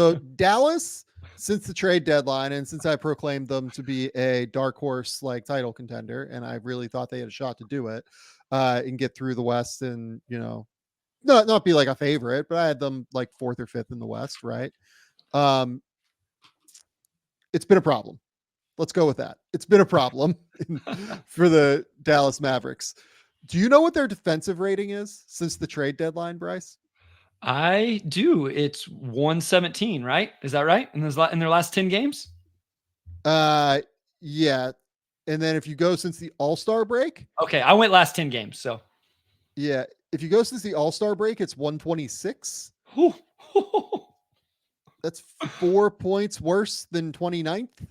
So Dallas, since the trade deadline and since I proclaimed them to be a dark horse like title contender, and I really thought they had a shot to do it and get through the West and, not be like a favorite, but I had them like fourth or fifth in the West, right? Um, it's been a problem. Let's go with that. It's been a problem for the Dallas Mavericks. Do you know what their defensive rating is since the trade deadline, Bryce? I do. It's 117, right? Is that right? In their last 10 games? Yeah. And then if you go since the All-Star break, Okay, I went last 10 games, so. yeah, if you go since the All-Star break, it's 126. That's 4 points worse than 29th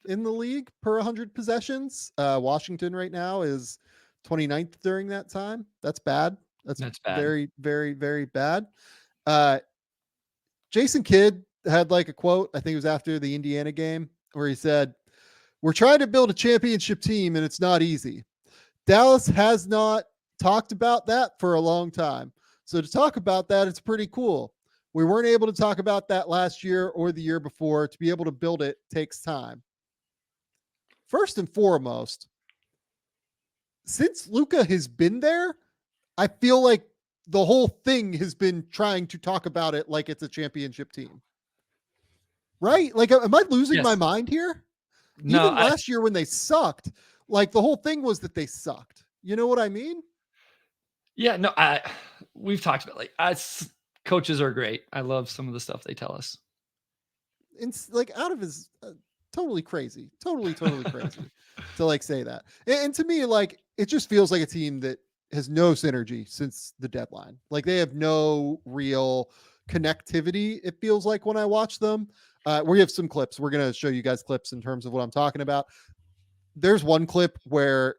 in the league per 100 possessions. Washington right now is 29th during that time. That's bad. That's bad. Very, very, very bad. Jason Kidd had like a quote, I think it was after the Indiana game, where he said, "We're trying to build a championship team and it's not easy." Dallas has not talked about that for a long time. So to talk about that, it's pretty cool. We weren't able to talk about that last year or the year before. To be able to build it takes time. First and foremost, since Luka has been there, I feel like the whole thing has been trying to talk about it like it's a championship team. Right? Like, am I losing my mind here? No, even last year when they sucked, like the whole thing was that they sucked. You know what I mean? Yeah, no, we've talked about coaches are great. I love some of the stuff they tell us. It's like out of his totally crazy crazy to like say that. And to me, like it just feels like a team that has no synergy since the deadline. Like they have no real connectivity. It feels like when I watch them. We have some clips. We're going to show you guys clips in terms of what I'm talking about. There's one clip where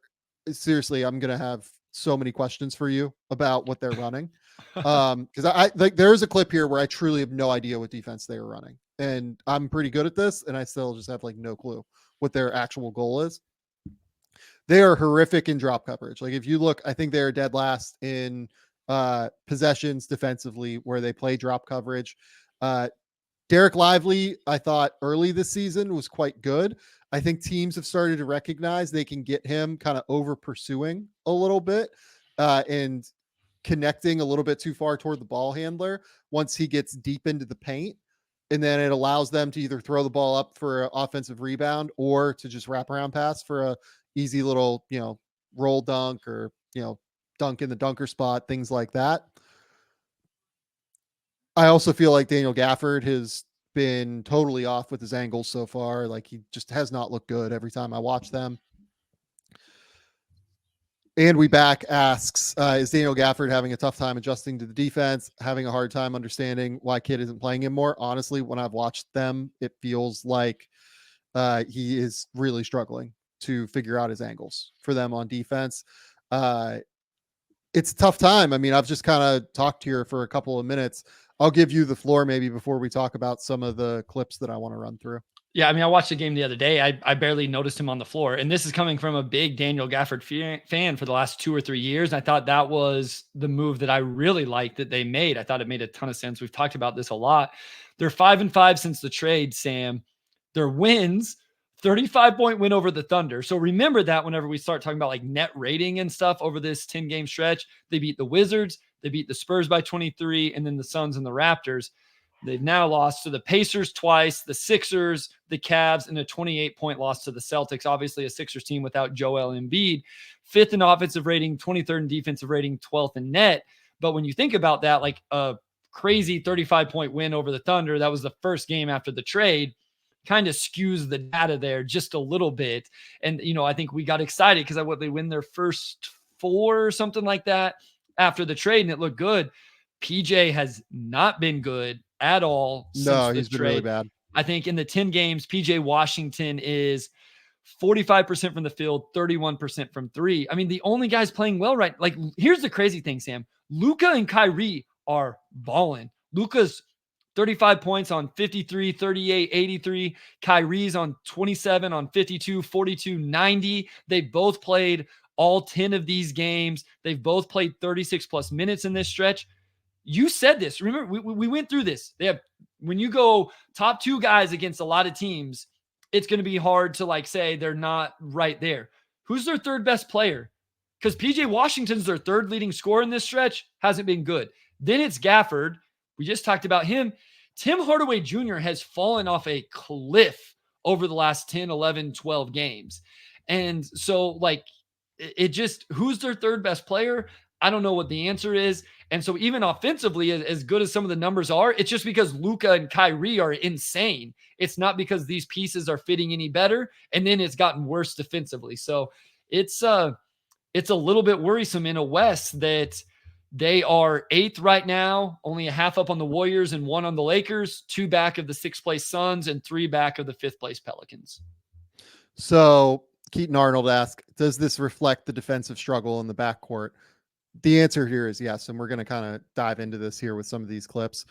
seriously, I'm going to have so many questions for you about what they're running. Because I like there's a clip here where I truly have no idea what defense they were running. And I'm pretty good at this, and I still just have like no clue what their actual goal is. They are horrific in drop coverage. Like if you look, I think they're dead last in possessions defensively where they play drop coverage. Derek Lively, I thought early this season was quite good. I think teams have started to recognize they can get him kind of over pursuing a little bit and connecting a little bit too far toward the ball handler once he gets deep into the paint. And then it allows them to either throw the ball up for an offensive rebound or to just wrap around pass for a easy little, roll dunk or, dunk in the dunker spot, things like that. I also feel like Daniel Gafford has been totally off with his angles so far. Like he just has not looked good every time I watch them. And we back asks, is Daniel Gafford having a tough time adjusting to the defense, having a hard time understanding why Kidd isn't playing him more? Honestly, when I've watched them, it feels like he is really struggling to figure out his angles for them on defense. It's a tough time. I mean, I've just kind of talked here for a couple of minutes. I'll give you the floor maybe before we talk about some of the clips that I want to run through. Yeah, I mean, I watched the game the other day. I barely noticed him on the floor. And this is coming from a big Daniel Gafford fan for the last 2 or 3 years. And I thought that was the move that I really liked that they made. I thought it made a ton of sense. We've talked about this a lot. They're 5-5 since the trade, Sam. Their wins, 35-point win over the Thunder. So remember that whenever we start talking about like net rating and stuff over this 10-game stretch, they beat the Wizards, they beat the Spurs by 23, and then the Suns and the Raptors. They've now lost to the Pacers twice, the Sixers, the Cavs, and a 28-point loss to the Celtics. Obviously, a Sixers team without Joel Embiid. 5th in offensive rating, 23rd in defensive rating, 12th in net. But when you think about that, like a crazy 35-point win over the Thunder, that was the first game after the trade, kind of skews the data there just a little bit. And, I think we got excited because they win their first 4 or something like that after the trade, and it looked good. PJ has not been good at all since the he's trade. Been really bad. I think in the 10 games, PJ Washington is 45% from the field, 31% from 3. I mean, the only guys playing well, right? Like, here's the crazy thing, Sam. Luka and Kyrie are balling. Luka's 35 points on 53, 38, 83. Kyrie's on 27 on 52, 42, 90. They both played all 10 of these games. They've both played 36 plus minutes in this stretch. You said this. Remember, we went through this. They have when you go top two guys against a lot of teams, it's going to be hard to like say they're not right there. Who's their third best player? Because PJ Washington's their third leading scorer in this stretch, hasn't been good. Then it's Gafford. We just talked about him. Tim Hardaway Jr. has fallen off a cliff over the last 10, 11, 12 games. And so, like, it just, who's their third best player? I don't know what the answer is. And so even offensively, as good as some of the numbers are, it's just because Luka and Kyrie are insane. It's not because these pieces are fitting any better. And then it's gotten worse defensively. So it's a little bit worrisome in a West that they are 8th right now, only a half up on the Warriors and 1 on the Lakers, 2 back of the 6th place Suns and 3 back of the 5th place Pelicans. So Keaton Arnold asked, does this reflect the defensive struggle in the backcourt? The answer here is yes. And we're going to kind of dive into this here with some of these clips.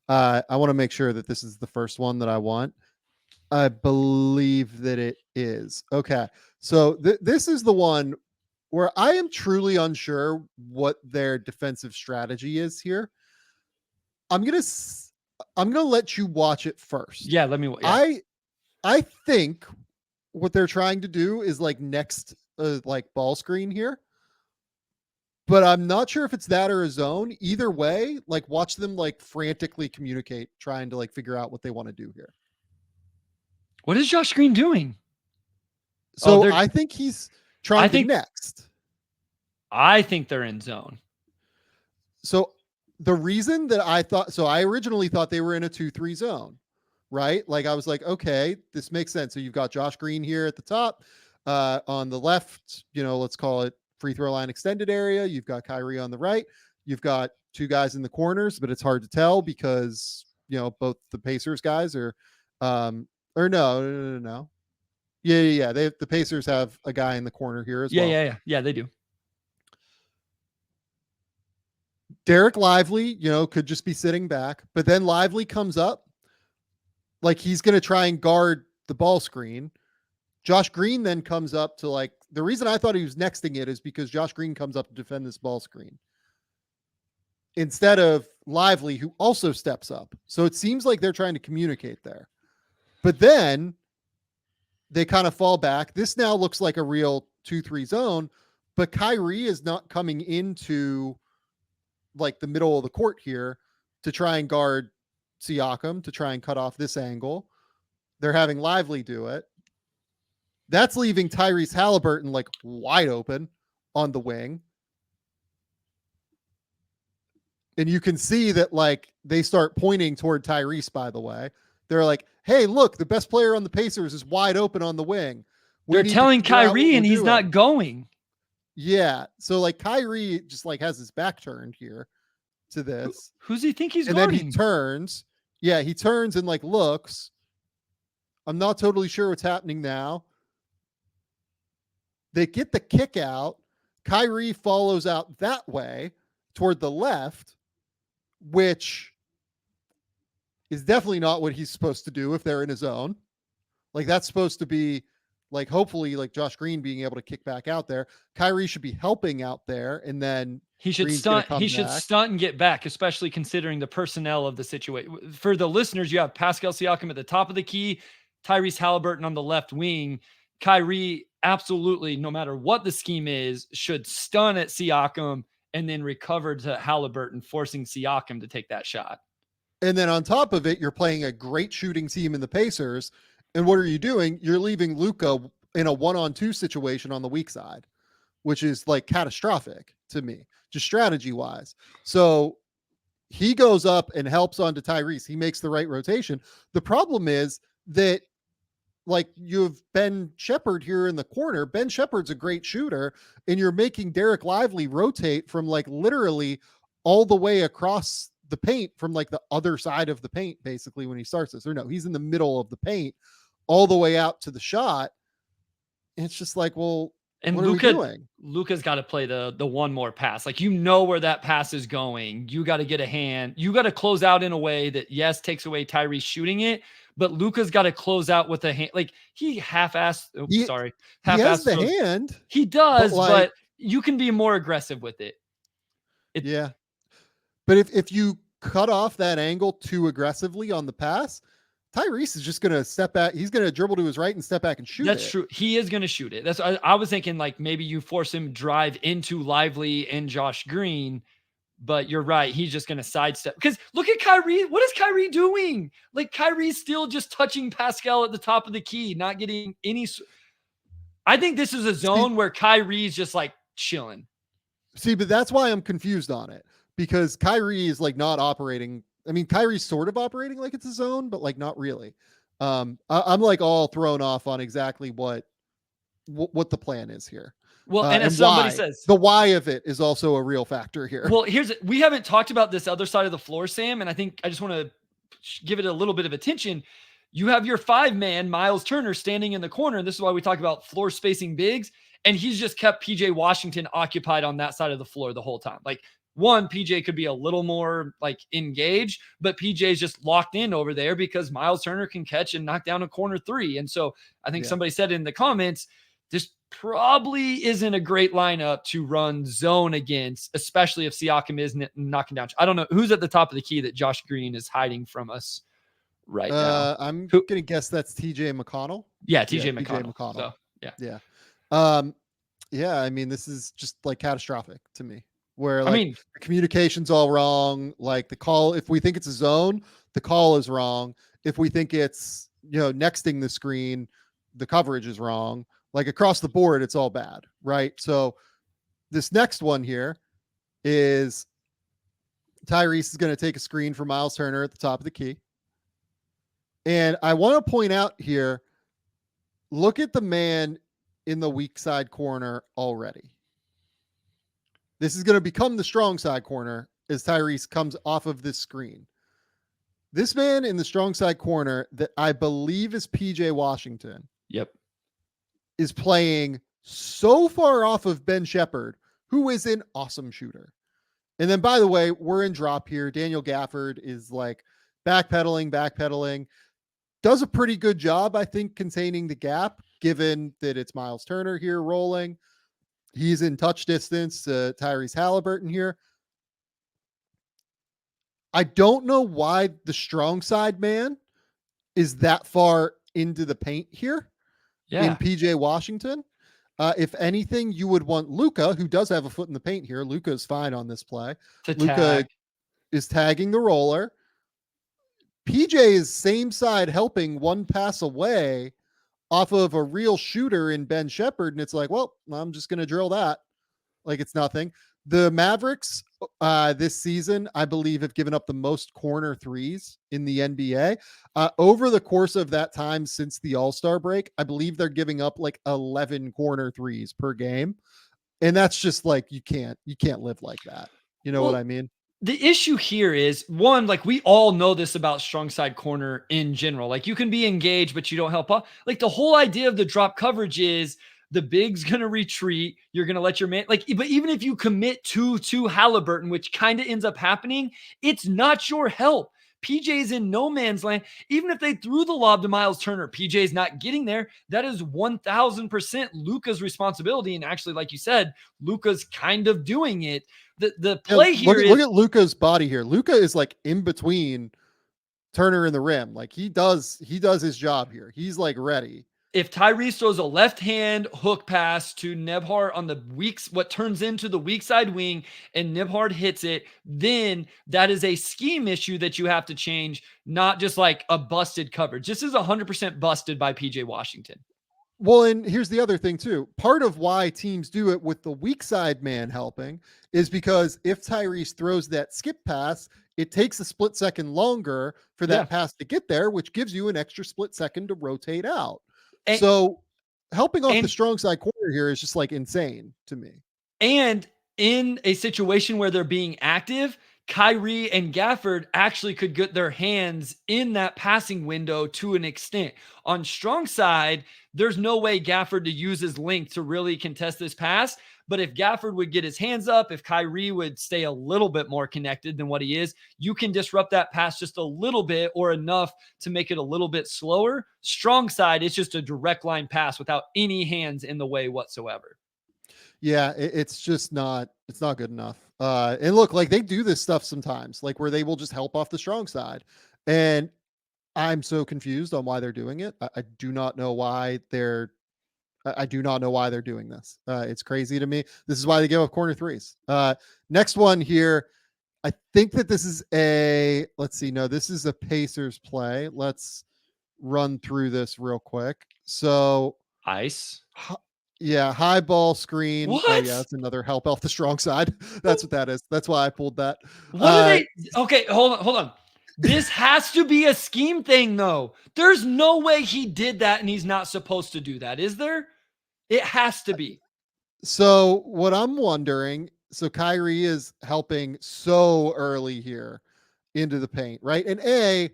I want to make sure that this is the first one that I want. I believe that it is. Okay. So this is the one where I am truly unsure what their defensive strategy is here. I'm going to let you watch it first. Yeah, let me. Yeah. I think what they're trying to do is like next like ball screen here. But I'm not sure if it's that or a zone. Either way, like watch them like frantically communicate, trying to like figure out what they want to do here. What is Josh Green doing? So I think he's trying to next. I think they're in zone. So the reason that I originally thought they were in a 2-3 zone, right? Like I was like, okay, this makes sense. So you've got Josh Green here at the top, on the left, let's call it free throw line extended area. You've got Kyrie on the right. You've got 2 guys in the corners, but it's hard to tell because, both the Pacers guys are, or no. Yeah. The Pacers have a guy in the corner here as well. Yeah, they do. Derek Lively, could just be sitting back, but then Lively comes up like he's going to try and guard the ball screen. Josh Green then comes up to like, the reason I thought he was nexting it is because Josh Green comes up to defend this ball screen instead of Lively, who also steps up. So it seems like they're trying to communicate there, but then they kind of fall back. This now looks like a real 2-3 zone, but Kyrie is not coming into like the middle of the court here to try and guard Siakam, to try and cut off this angle. They're having Lively do it. That's leaving Tyrese Halliburton like wide open on the wing. And you can see that like they start pointing toward Tyrese, by the way. They're like, hey, look, the best player on the Pacers is wide open on the wing. They're telling Kyrie and he's not going. Yeah. So like Kyrie just like has his back turned here to this. Who's he think he's guarding? And then he turns. Yeah, he turns and like looks. I'm not totally sure what's happening now. They get the kick out. Kyrie follows out that way toward the left, which is definitely not what he's supposed to do if they're in his zone. Like that's supposed to be like, hopefully like Josh Green being able to kick back out there. Kyrie should be helping out there. And then he should stunt and get back, especially considering the personnel of the situation. For the listeners, you have Pascal Siakam at the top of the key, Tyrese Halliburton on the left wing. Kyrie absolutely, no matter what the scheme is, should stun at Siakam and then recover to Halliburton, forcing Siakam to take that shot. And then on top of it, you're playing a great shooting team in the Pacers. And what are you doing? You're leaving Luka in a 1-on-2 situation on the weak side, which is like catastrophic to me, just strategy wise. So he goes up and helps onto Tyrese. He makes the right rotation. The problem is that like you have Ben Shepherd here in the corner. Ben Shepherd's a great shooter, and you're making Derek Lively rotate from like literally all the way across the paint from like the other side of the paint, basically when he starts this. Or no, he's in the middle of the paint all the way out to the shot. And it's just like, well, and what are we doing? Luka's got to play the one more pass. Like, where that pass is going. You got to get a hand. You got to close out in a way that, yes, takes away Tyrese shooting it, but Luka's got to close out with a hand. Like he half-assed. He has the hand. He does, but you can be more aggressive with it. Yeah. But if you cut off that angle too aggressively on the pass, Tyrese is just going to step back. He's going to dribble to his right and step back and shoot That's it. true. He is going to shoot it. That's I was thinking like maybe you force him drive into Lively and Josh Green, but you're right. He's just going to sidestep because look at Kyrie. What is Kyrie doing? Like Kyrie's still just touching Pascal at the top of the key, not getting any. I think this is a zone where Kyrie's just like chilling. See, but that's why I'm confused on it, because Kyrie is like not operating. I mean, Kyrie's sort of operating like it's a zone, but like not really. I'm like all thrown off on exactly what the plan is here. Well, and as somebody says, the why of it is also a real factor here. Well, we haven't talked about this other side of the floor, Sam, and I think I just want to give it a little bit of attention. You have your 5-man Miles Turner standing in the corner, and this is why we talk about floor spacing bigs, and he's just kept PJ Washington occupied on that side of the floor the whole time. Like, one, PJ could be a little more like engaged, but PJ's just locked in over there because Miles Turner can catch and knock down a corner three. And so I think somebody said in the comments, this probably isn't a great lineup to run zone against, especially if Siakam is knocking down. I don't know who's at the top of the key that Josh Green is hiding from us right now. I'm going to guess that's TJ McConnell. Yeah, TJ McConnell. So, yeah. I mean, this is just like catastrophic to me, where like the communication's all wrong. Like the call, if we think it's a zone, the call is wrong. If we think it's, nexting the screen, the coverage is wrong. Like across the board, it's all bad, right? So this next one here is Tyrese is going to take a screen for Miles Turner at the top of the key. And I want to point out here, look at the man in the weak side corner already. This is going to become the strong side corner as Tyrese comes off of this screen. This man in the strong side corner that I believe is PJ Washington. Yep. Is playing so far off of Ben Shepherd, who is an awesome shooter. And then, by the way, we're in drop here. Daniel Gafford is like backpedaling, does a pretty good job, I think, containing the gap, given that it's Miles Turner here rolling. He's in touch distance to Tyrese Halliburton here. I don't know why the strong side man is that far into the paint here. In PJ Washington. If anything, you would want Luka, who does have a foot in the paint here. Luka is fine on this play. Luka is tagging the roller. PJ is same side helping one pass away off of a real shooter in Ben Shepherd. And it's like, well, I'm just going to drill that. Like it's nothing. The Mavericks this season, I believe, have given up the most corner threes in the NBA. Over the course of that time since the All-Star break, I believe they're giving up like 11 corner threes per game. And that's just like, you can't live like that. You know what I mean? The issue here is, one, like we all know this about strong side corner in general. Like you can be engaged, but you don't help up. Like the whole idea of the drop coverage is the big's going to retreat. You're going to let your man, like, but even if you commit to Halliburton, which kind of ends up happening, it's not your help. PJ's in no man's land. Even if they threw the lob to Miles Turner, PJ's not getting there. That is 1000% Luka's responsibility. And actually, like you said, Luka's kind of doing it. The play here look at Luka's body here. Luka is like in between Turner and the rim. Like he does his job here. He's like ready. If Tyrese throws a left-hand hook pass to Nembhard on the what turns into the weak side wing, and Nembhard hits it, then that is a scheme issue that you have to change, not just like a busted coverage. This is 100% busted by PJ Washington. Well, and here's the other thing too. Part of why teams do it with the weak side man helping is because if Tyrese throws that skip pass, it takes a split second longer for that pass to get there, which gives you an extra split second to rotate out. So helping off the strong side corner here is just like insane to me. And in a situation where they're being active, Kyrie and Gafford actually could get their hands in that passing window to an extent. On strong side, there's no way Gafford to use his length to really contest this pass. But if Gafford would get his hands up, if Kyrie would stay a little bit more connected than what he is, you can disrupt that pass just a little bit or enough to make it a little bit slower. Strong side, it's just a direct line pass without any hands in the way whatsoever. Yeah, it's just not. It's not good enough. And look, like they do this stuff sometimes, like where they will just help off the strong side, and I'm so confused on why they're doing it. I do not know why they're. I do not know why they're doing this. It's crazy to me. This is why they give up corner threes. Next one here. I think that this is a. Let's see. No, this is a Pacers play. Let's run through this real quick. So Ice. yeah, high ball screen. Oh yeah, What? that's another help off the strong side. That's what that is. That's why I pulled that. What are they? Okay, hold on. This has to be a scheme thing, though. There's no way he did that and he's not supposed to do that, is there? It has to be. So what I'm wondering, so Kyrie is helping so early here into the paint, right? And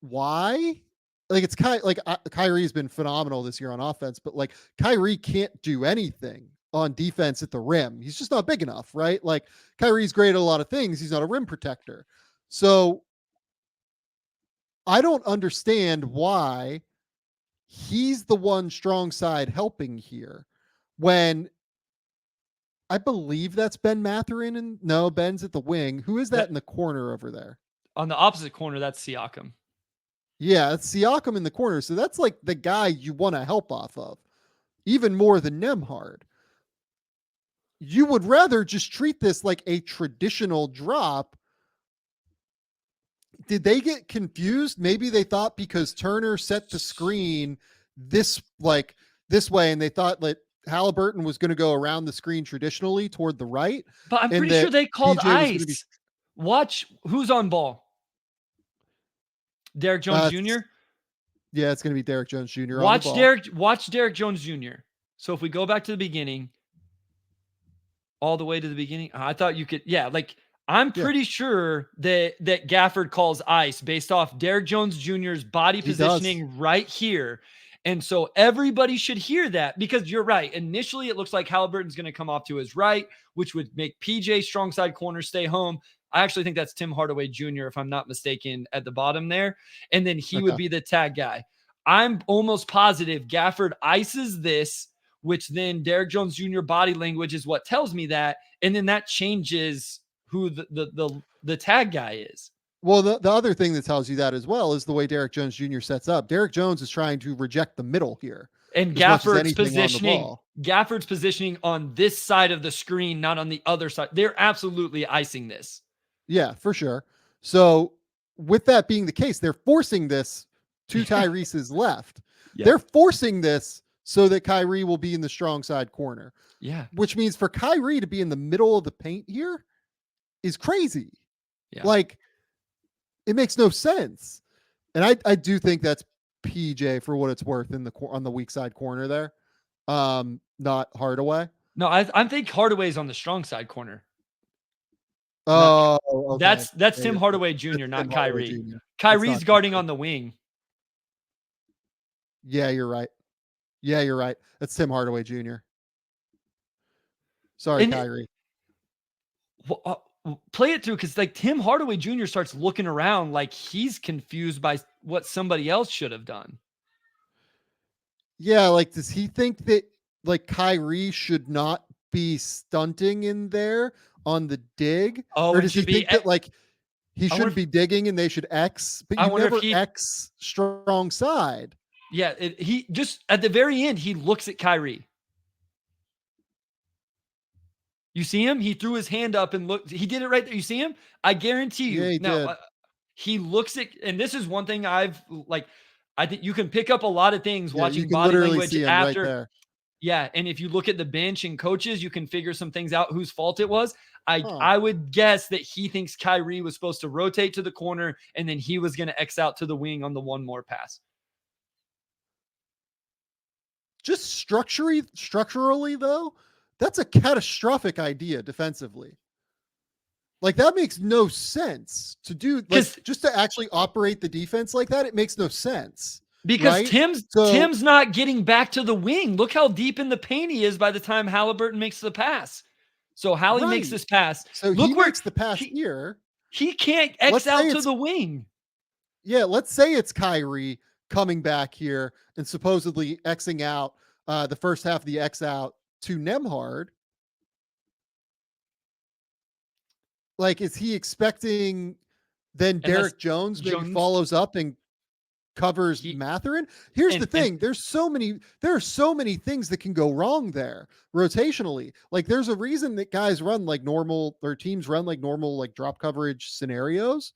why? Like it's Kyrie's been phenomenal this year on offense, but like Kyrie can't do anything on defense at the rim. He's just not big enough, right? Like Kyrie's great at a lot of things. He's not a rim protector. So I don't understand why he's the one strong side helping here when I believe that's Ben Mathurin, and no, Ben's at the wing. Who is that in the corner over there? On the opposite corner, that's Siakam. Yeah, it's Siakam in the corner. So that's like the guy you want to help off of, even more than Nemhard. You would rather just treat this like a traditional drop. Did they get confused? Maybe they thought because Turner set the screen this way, and they thought that Halliburton was going to go around the screen traditionally toward the right. But I'm and pretty sure they called PJ was going to be ice. Watch who's on ball. Derrick Jones Jr. Yeah, it's going to be Derrick Jones Jr. Watch on the ball. Watch Derrick Jones Jr. So if we go back to the beginning, all the way to the beginning, I thought you could. Yeah, like I'm pretty sure that Gafford calls ice based off Derrick Jones Jr.'s body positioning right here. And so everybody should hear that because you're right. Initially, it looks like Halliburton's going to come off to his right, which would make PJ strong side corner stay home. I actually think that's Tim Hardaway Jr., if I'm not mistaken, at the bottom there. And then he would be the tag guy. I'm almost positive Gafford ices this, which then Derrick Jones Jr. body language is what tells me that. And then that changes who the tag guy is. Well, the other thing that tells you that as well is the way Derrick Jones Jr. sets up. Derrick Jones is trying to reject the middle here. And Gafford's positioning on this side of the screen, not on the other side. They're absolutely icing this. Yeah, for sure. So with that being the case, they're forcing this to Tyrese's left. Yeah. They're forcing this so that Kyrie will be in the strong side corner. Yeah. Which means for Kyrie to be in the middle of the paint here is crazy. Yeah. Like, it makes no sense. And I do think that's PJ for what it's worth on the weak side corner there. Not Hardaway. No, I think Hardaway's on the strong side corner. Oh, okay. That's Tim Hardaway Jr., not Kyrie. Kyrie's guarding on the wing. Yeah, you're right. Yeah, you're right. That's Tim Hardaway Jr. Sorry, Kyrie. Play it through because like Tim Hardaway Jr. starts looking around like he's confused by what somebody else should have done. Yeah, like does he think that like Kyrie should not be stunting in there on the dig? Oh, or does he think that like he shouldn't be digging and they should X? But you never X strong side. Yeah, he just at the very end he looks at Kyrie. You see him? He threw his hand up and looked. He did it right there. You see him? I guarantee you. Yeah, he did. He looks at, and this is one thing I've like. I think you can pick up a lot of things watching body language after. Right there. Yeah, and if you look at the bench and coaches, you can figure some things out whose fault it was. I would guess that he thinks Kyrie was supposed to rotate to the corner and then he was going to X out to the wing on the one more pass. Just structurally though, that's a catastrophic idea defensively. Like that makes no sense to do. Like just to actually operate the defense like that, it makes no sense. Because Tim's not getting back to the wing. Look how deep in the paint he is by the time Halliburton makes the pass. So Hallie makes this pass. So look he where makes the pass here. He can't X out to the wing. Yeah, let's say it's Kyrie coming back here and supposedly Xing out the first half of the X out to Nembhard, like, is he expecting then Unless Derek Jones maybe Jones, follows up and covers he Matherin? Here's the and thing: there are so many things that can go wrong there rotationally. Like, there's a reason that guys run like normal, or teams run like normal, like drop coverage scenarios,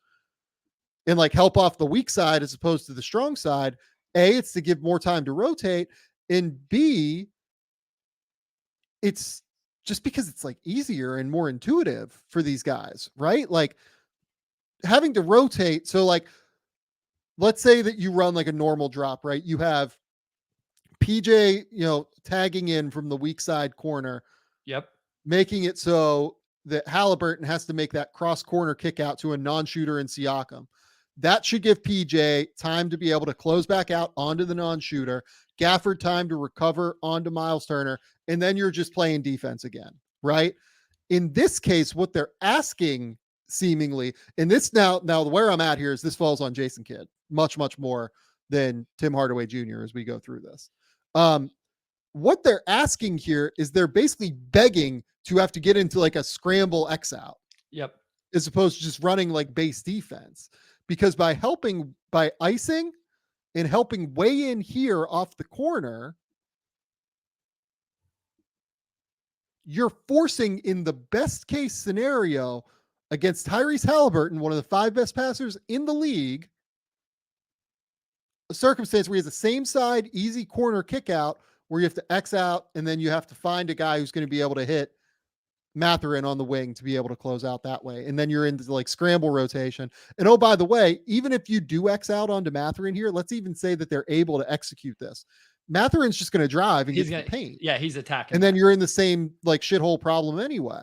and like help off the weak side as opposed to the strong side. A, it's to give more time to rotate, and B, it's just because it's like easier and more intuitive for these guys, right? Like, having to rotate. So like, let's say that you run like a normal drop, right? You have PJ, tagging in from the weak side corner, yep, making it so that Halliburton has to make that cross corner kick out to a non-shooter in Siakam. That should give PJ time to be able to close back out onto the non-shooter, Gafford time to recover onto Miles Turner, and then you're just playing defense again, right? In this case, what they're asking seemingly, and this now where I'm at here is this falls on Jason Kidd much, much more than Tim Hardaway Jr. as we go through this. What they're asking here is they're basically begging to have to get into like a scramble X out, yep. as opposed to just running like base defense. Because by icing and helping way in here off the corner, you're forcing, in the best case scenario, against Tyrese Halliburton, one of the 5 best passers in the league, a circumstance where he has the same side, easy corner kick out, where you have to X out, and then you have to find a guy who's going to be able to hit Matherin on the wing to be able to close out that way. And then you're into like scramble rotation. And oh, by the way, even if you do X out onto Matherin here, let's even say that they're able to execute this. Matherin's just going to drive and get to the paint. Yeah, he's attacking. And then you're in the same like shithole problem anyway.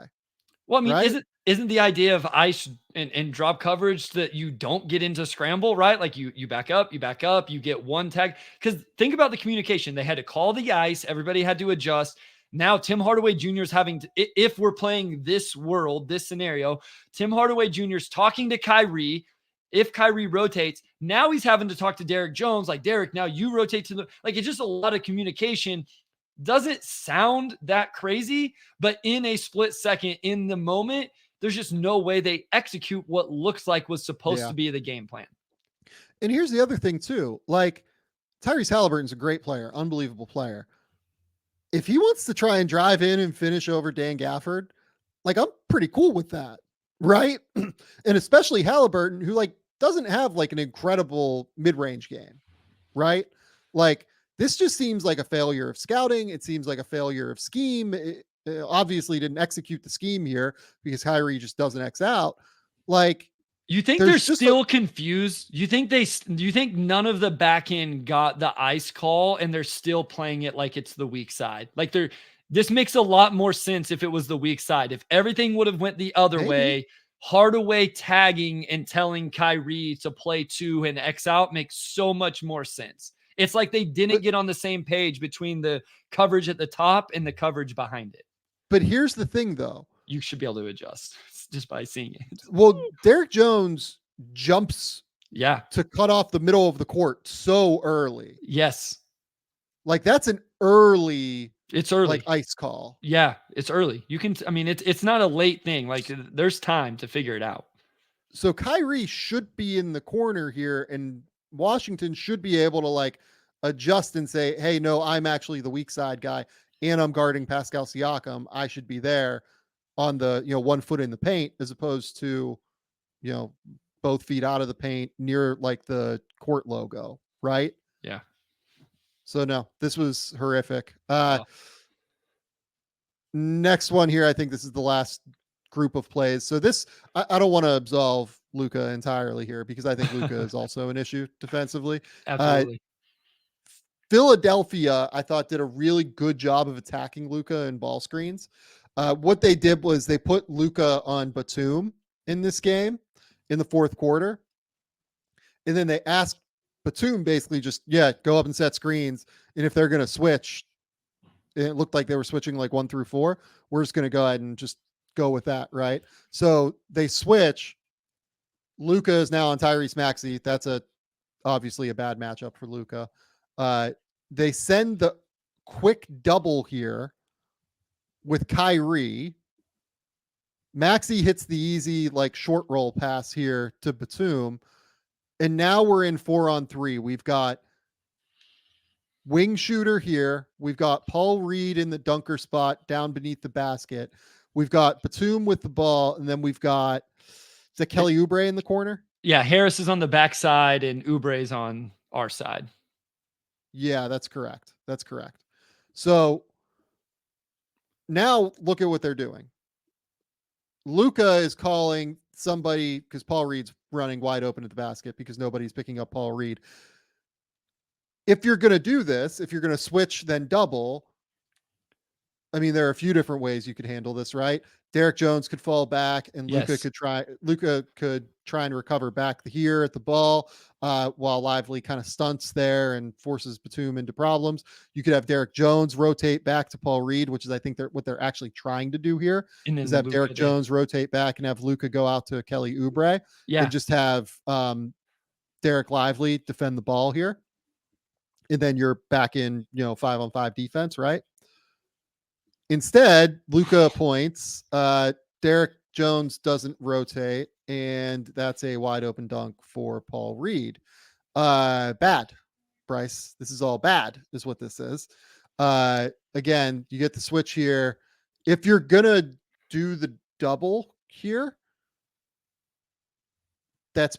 Well, I mean, right? isn't the idea of ice and drop coverage that you don't get into scramble, right? Like you back up, you get one tag. Because think about the communication. They had to call the ice. Everybody had to adjust. Now Tim Hardaway Jr. is having to, if we're playing this world, this scenario, Tim Hardaway Jr. is talking to Kyrie. If Kyrie rotates, now he's having to talk to Derek Jones. Like, Derek, now you rotate to the, like, it's just a lot of communication. Doesn't sound that crazy, but in a split second, in the moment, there's just no way they execute what looks like was supposed to be the game plan. And here's the other thing too. Like, Tyrese Halliburton's a great player, unbelievable player. If he wants to try and drive in and finish over Dan Gafford, like, I'm pretty cool with that, right? And especially Halliburton, who like doesn't have like an incredible mid-range game, right? Like, this just seems like a failure of scouting. It seems like a failure of scheme. It obviously didn't execute the scheme here because Kyrie just doesn't X out. Like, you think they're still confused? You think none of the back end got the ice call and they're still playing it like it's the weak side? Like, this makes a lot more sense if it was the weak side. If everything would have went the other way, Hardaway tagging and telling Kyrie to play 2 and X out makes so much more sense. It's like they didn't get on the same page between the coverage at the top and the coverage behind it. But here's the thing, though. You should be able to adjust just by seeing it. Well, Derek Jones jumps to cut off the middle of the court so early. Yes. Like, that's an early, it's early, like, ice call. Yeah, it's early. You can, I mean, it's not a late thing. Like, there's time to figure it out. So Kyrie should be in the corner here, and Washington should be able to like adjust and say, hey, no, I'm actually the weak side guy and I'm guarding Pascal Siakam. I should be there on the, 1 foot in the paint, as opposed to, both feet out of the paint near like the court logo. Right. Yeah. So no, this was horrific. Next one here. I think this is the last group of plays. So this, I don't want to absolve Luka entirely here, because I think Luka is also an issue defensively. Absolutely. Philadelphia, I thought, did a really good job of attacking Luka and ball screens. What they did was they put Luka on Batum in this game in the 4th quarter. And then they asked Batum basically just, go up and set screens. And if they're going to switch, it looked like they were switching like 1 through 4. We're just going to go ahead and just go with that, right? So they switch. Luka is now on Tyrese Maxey. That's obviously a bad matchup for Luka. They send the quick double here with Kyrie. Maxey hits the easy like short roll pass here to Batum, and now we're in 4-on-3. We've got wing shooter here. We've got Paul Reed in the dunker spot down beneath the basket. We've got Batum with the ball, and then we've got is that Kelly Oubre in the corner? Yeah, Harris is on the backside and Oubre's on our side. Yeah, that's correct. That's correct. So now look at what they're doing. Luka is calling somebody because Paul Reed's running wide open at the basket because nobody's picking up Paul Reed. If you're going to do this, if you're going to switch, then double, I mean, there are a few different ways you could handle this, right? Derek Jones could fall back, and Luka Yes. could try and recover back here at the ball, while Lively kind of stunts there and forces Batum into problems. You could have Derek Jones rotate back to Paul Reed, which is I think what they're actually trying to do here And is then have Luka Derek Jones rotate back and have Luka go out to Kelly Oubre Yeah. and just have Derek Lively defend the ball here. And then you're back in, 5-on-5 defense, right? Instead, Luka points. Derek Jones doesn't rotate, and that's a wide open dunk for Paul Reed. Bad, Bryce. This is all bad, is what this is. Again, you get the switch here. If you're gonna do the double here, that's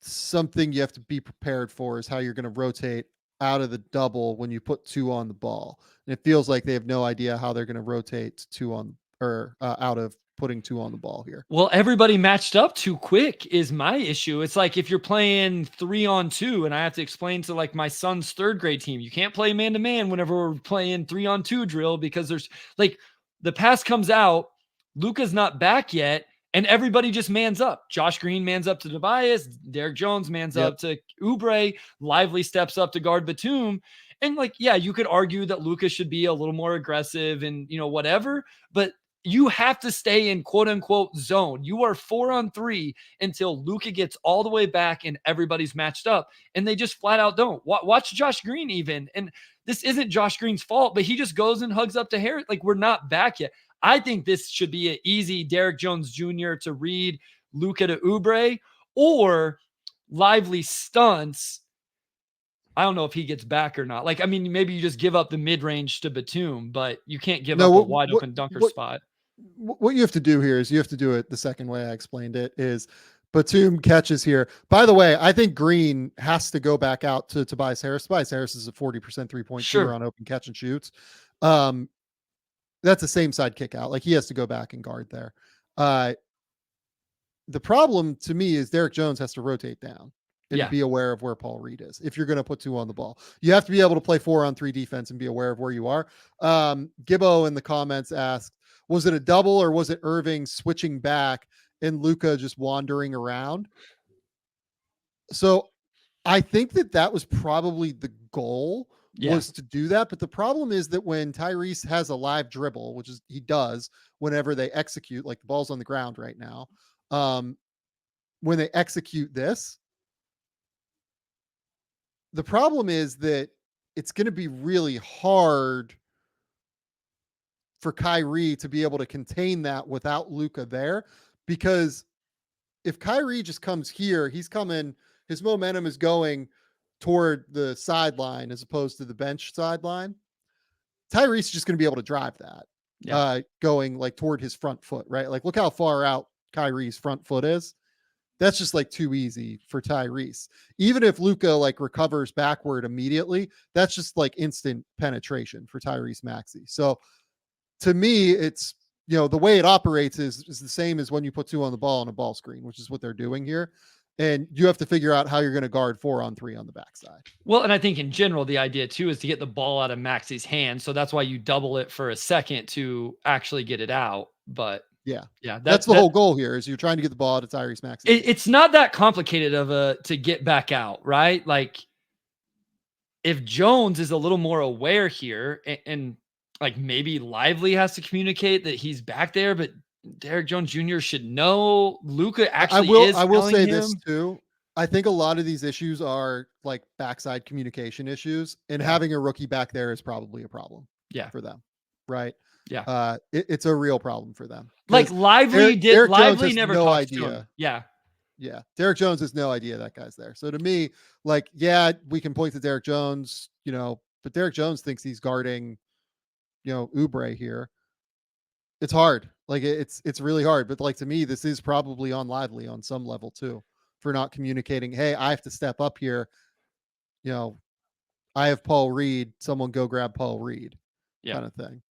something you have to be prepared for, is how you're going to rotate out of the double when you put two on the ball. And it feels like they have no idea how they're going to rotate two on or out of putting two on the ball here. Well, everybody matched up too quick is my issue. It's like if you're playing 3-on-2 and I have to explain to like my son's third grade team, you can't play man to man whenever we're playing 3-on-2 drill because there's like the pass comes out, Luka's not back yet, and everybody just mans up. Josh Green mans up to Tobias, Derek Jones mans up to Oubre, Lively steps up to guard Batum. And like, yeah, you could argue that Luka should be a little more aggressive and whatever, but you have to stay in quote unquote zone. You are 4-on-3 until Luka gets all the way back and everybody's matched up. And they just flat out don't. Watch Josh Green even. And this isn't Josh Green's fault, but he just goes and hugs up to Harris. Like, we're not back yet. I think this should be an easy Derek Jones Jr. to read Luka to Oubre, or Lively stunts. I don't know if he gets back or not. Like, I mean, maybe you just give up the mid-range to Batum, but you can't give up a wide open dunker spot. What you have to do here is you have to do it the second way I explained it, is Batum catches here. By the way, I think Green has to go back out to Tobias Harris. Tobias Harris is a 40% three-point shooter on open catch and shoots. That's a same side kick out. Like, he has to go back and guard there. The problem to me is Derek Jones has to rotate down and be aware of where Paul Reed is. If you're going to put two on the ball, you have to be able to play 4-on-3 defense and be aware of where you are. Gibbo in the comments asked, was it a double or was it Irving switching back and Luka just wandering around? So I think that was probably the goal, was to do that. But the problem is that when Tyrese has a live dribble, which is he does whenever they execute, like the ball's on the ground right now, when they execute this, the problem is that it's going to be really hard for Kyrie to be able to contain that without Luka there, because if Kyrie just comes here, his momentum is going toward the sideline as opposed to the bench sideline. Tyrese is just going to be able to drive that, going like toward his front foot, right? Like, look how far out Kyrie's front foot is. That's just like too easy for Tyrese. Even if Luka like recovers backward immediately, that's just like instant penetration for Tyrese Maxey. So to me, it's, the way it operates is the same as when you put two on the ball on a ball screen, which is what they're doing here. And you have to figure out how you're going to guard 4-on-3 on the backside. Well, and I think in general, the idea too is to get the ball out of Maxey's hand. So that's why you double it for a second to actually get it out. But yeah, that's the whole goal here, is you're trying to get the ball out of Tyrese Maxey. It's not that complicated to get back out, right? Like, if Jones is a little more aware here and like maybe Lively has to communicate that he's back there, but Derek Jones Jr. should know Luka actually I will say this too. I think a lot of these issues are like backside communication issues, and having a rookie back there is probably a problem for them. right? Yeah. It's a real problem for them Like because Derek Jones Lively has never no talks to him. idea. Yeah. Yeah, Derek Jones has no idea that guy's there. So to me, like, yeah, we can point to Derek Jones, but Derek Jones thinks he's guarding, Oubre here. It's hard. Like it's really hard. But like to me, this is probably on Lively on some level too, for not communicating. Hey, I have to step up here. You know, I have Paul Reed. Someone go grab Paul Reed, Yep. kind of thing.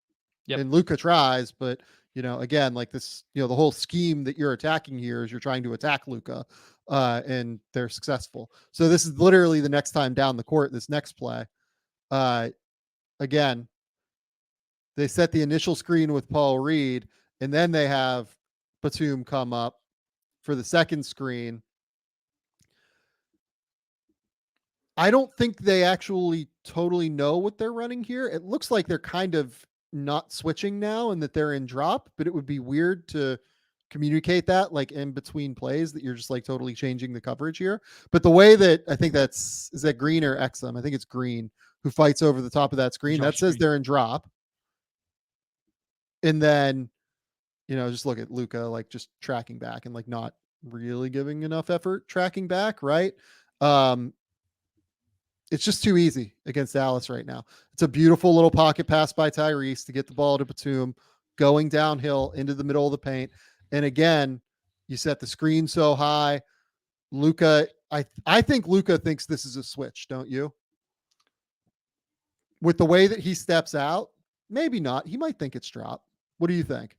Yep. And Luka tries, but again, like this, the whole scheme that you're attacking here is you're trying to attack Luka, and they're successful. So this is literally the next time down the court. This next play, uh, again, they set the initial screen with Paul Reed, and then they have Batum come up for the second screen. I don't think they actually totally know what they're running here. It looks like they're kind of not switching now and that they're in drop, but it would be weird to communicate that like in between plays that you're just like totally changing the coverage here. But the way that I think is that Green or Exum? I think it's Green who fights over the top of that screen. That Josh says Green. they're in drop. And then, just look at Luka like just tracking back and like not really giving enough effort tracking back, right? It's just too easy against Dallas right now. It's a beautiful little pocket pass by Tyrese to get the ball to Batum, going downhill into the middle of the paint. And again, you set the screen so high. Luka, I think Luka thinks this is a switch, don't you? With the way that he steps out, maybe not. He might think it's drop. What do you think?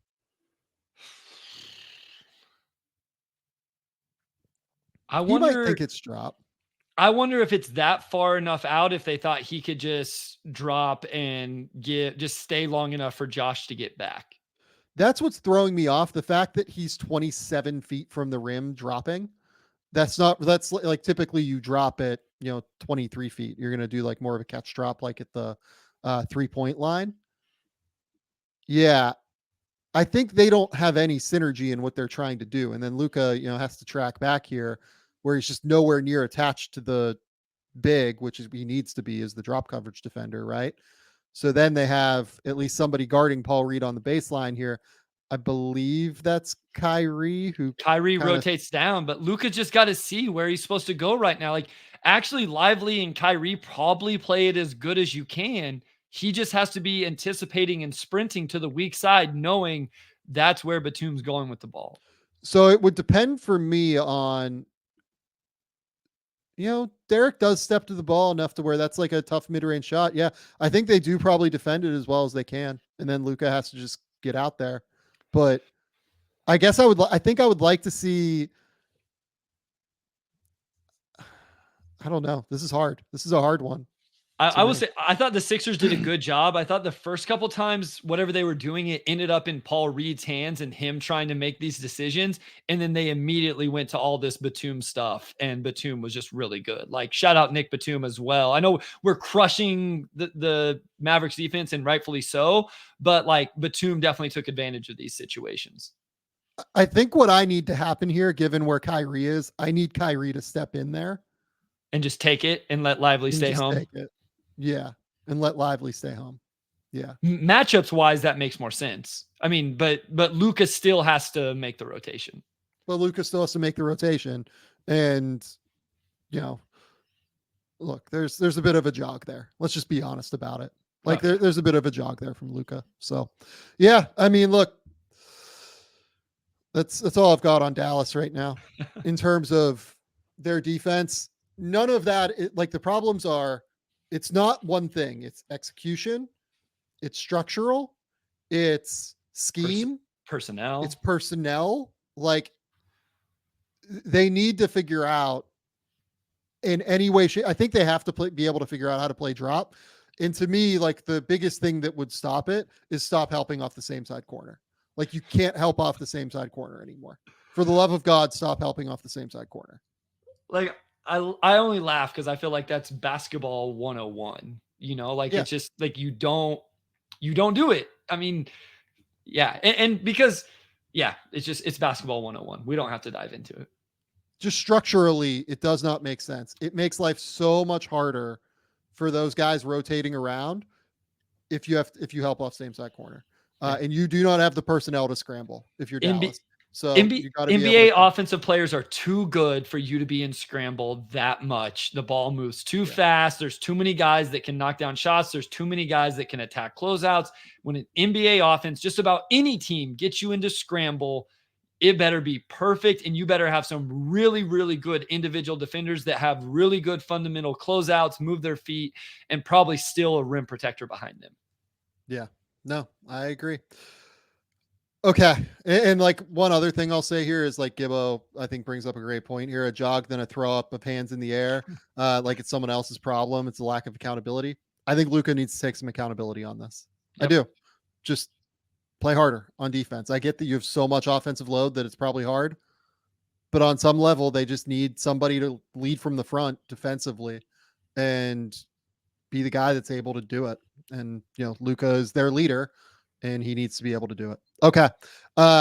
He might think it's drop. I wonder if it's that far enough out if they thought he could just drop and just stay long enough for Josh to get back. That's what's throwing me off. The fact that he's 27 feet from the rim dropping. That's like typically you drop it, 23 feet. You're going to do like more of a catch drop, like at the 3-point line. Yeah. I think they don't have any synergy in what they're trying to do. And then Luka, has to track back here where he's just nowhere near attached to the big, which is he needs to be as the drop coverage defender, right? So then they have at least somebody guarding Paul Reed on the baseline here. I believe that's Kyrie who rotates down, but Luka just got to see where he's supposed to go right now. Like actually Lively and Kyrie probably play it as good as you can. He just has to be anticipating and sprinting to the weak side, knowing that's where Batum's going with the ball. So it would depend for me on, Derek does step to the ball enough to where that's like a tough mid-range shot. Yeah, I think they do probably defend it as well as they can. And then Luka has to just get out there. But I guess I think I would like to see, I don't know. This is hard. This is a hard one. I will say, I thought the Sixers did a good job. I thought the first couple times, whatever they were doing, it ended up in Paul Reed's hands and him trying to make these decisions. And then they immediately went to all this Batum stuff, and Batum was just really good. Like, shout out Nick Batum as well. I know we're crushing the Mavericks defense, and rightfully so, but like Batum definitely took advantage of these situations. I think what I need to happen here, given where Kyrie is, I need Kyrie to step in there and just take it and let Lively stay home. Take it. Yeah. And let Lively stay home. Yeah. Matchups wise, that makes more sense. I mean, but Luka still has to make the rotation. But Luka still has to make the rotation. And, look, there's a bit of a jog there. Let's just be honest about it. Like there's a bit of a jog there from Luka. So yeah, I mean, look, that's all I've got on Dallas right now in terms of their defense. None of that, like the problems are, it's not one thing. It's execution. It's structural. It's scheme. Personnel. It's personnel. Like they need to figure out in any way. I think they have to be able to figure out how to play drop. And to me, like the biggest thing that would stop it is stop helping off the same side corner. Like you can't help off the same side corner anymore. For the love of God, stop helping off the same side corner. Like I only laugh because I feel like that's basketball 101. It's just like you don't do it. I mean, yeah. And because it's basketball 101. We don't have to dive into it. Just structurally, it does not make sense. It makes life so much harder for those guys rotating around if you help off same side corner. Yeah. And you do not have the personnel to scramble if you're NB Dallas. So you got to be able NBA to. offensive players are too good for you to be in scramble that much. The ball moves too Yeah. fast. There's too many guys that can knock down shots. There's too many guys that can attack closeouts. When an NBA offense, just about any team, gets you into scramble, it better be perfect. And you better have some really, really good individual defenders that have really good fundamental closeouts, move their feet, and probably still a rim protector behind them. Yeah. No, I agree. Okay. And like one other thing I'll say here is like Gibbo, I think brings up a great point here. A jog, then a throw up of hands in the air. Like it's someone else's problem. It's a lack of accountability. I think Luka needs to take some accountability on this. I Yep. do. Just play harder on defense. I get that you have so much offensive load that it's probably hard, but on some level, they just need somebody to lead from the front defensively and be the guy that's able to do it. And, Luka is their leader and he needs to be able to do it. Okay.